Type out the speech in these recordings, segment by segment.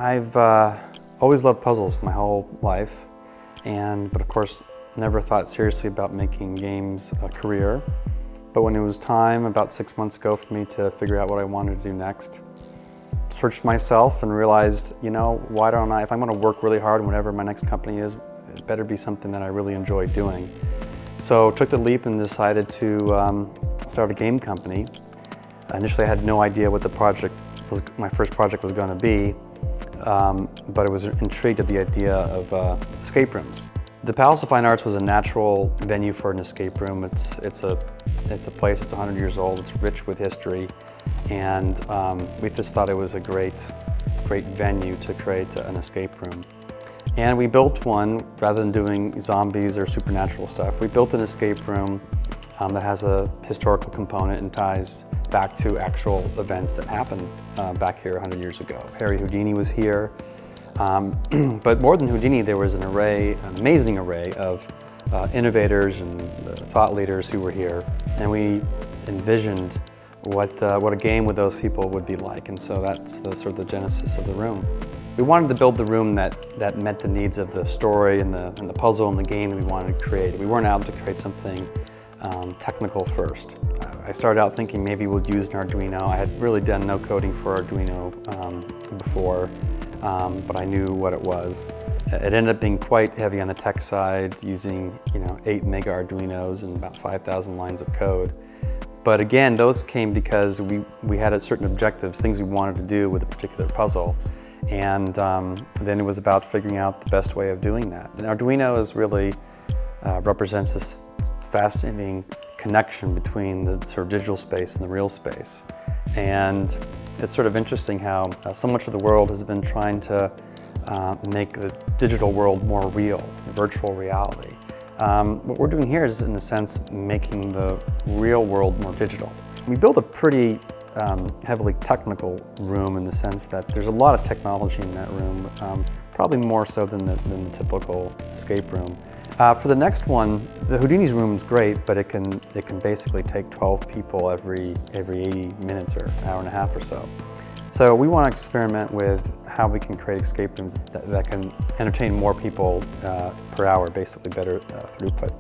I've always loved puzzles my whole life, but of course never thought seriously about making games a career. But when it was time, about 6 months ago, for me to figure out what I wanted to do next, searched myself and realized, you know, why don't I, if I'm going to work really hard on whatever my next company is, it better be something that I really enjoy doing. So took the leap and decided to start a game company. Initially I had no idea what my first project was going to be, but I was intrigued at the idea of escape rooms. The Palace of Fine Arts was a natural venue for an escape room. It's a place that's 100 years old, it's rich with history, and we just thought it was a great venue to create an escape room. And we built one, rather than doing zombies or supernatural stuff, we built an escape room that has a historical component and ties back to actual events that happened back here 100 years ago. Harry Houdini was here, but more than Houdini, there was an amazing array of innovators and thought leaders who were here, and we envisioned what a game with those people would be like, and so that's the genesis of the room. We wanted to build the room that met the needs of the story and the puzzle and the game that we wanted to create. We weren't out to create something technical first. I started out thinking maybe we'd use an Arduino. I had really done no coding for Arduino before, but I knew what it was. It ended up being quite heavy on the tech side, using 8 mega Arduinos and about 5,000 lines of code. But again, those came because we had certain objectives, things we wanted to do with a particular puzzle. And then it was about figuring out the best way of doing that. And Arduino really represents this fascinating connection between the sort of digital space and the real space. And it's sort of interesting how so much of the world has been trying to make the digital world more real, virtual reality. What we're doing here is, in a sense, making the real world more digital. We built a pretty heavily technical room in the sense that there's a lot of technology in that room, probably more so than the typical escape room. For the next one, the Houdini's room is great, but it can basically take 12 people every 80 minutes or an hour and a half or so. So we want to experiment with how we can create escape rooms that can entertain more people per hour, basically better throughput.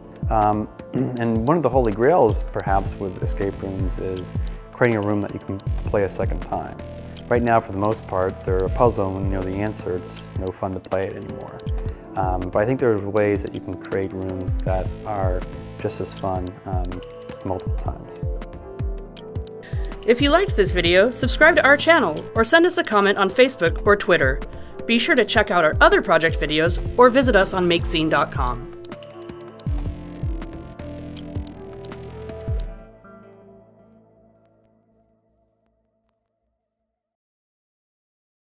And one of the holy grails, perhaps, with escape rooms is creating a room that you can play a second time. Right now, for the most part, they're a puzzle, and when you know the answer, it's no fun to play it anymore. But I think there are ways that you can create rooms that are just as fun multiple times. If you liked this video, subscribe to our channel or send us a comment on Facebook or Twitter. Be sure to check out our other project videos or visit us on MakeZine.com.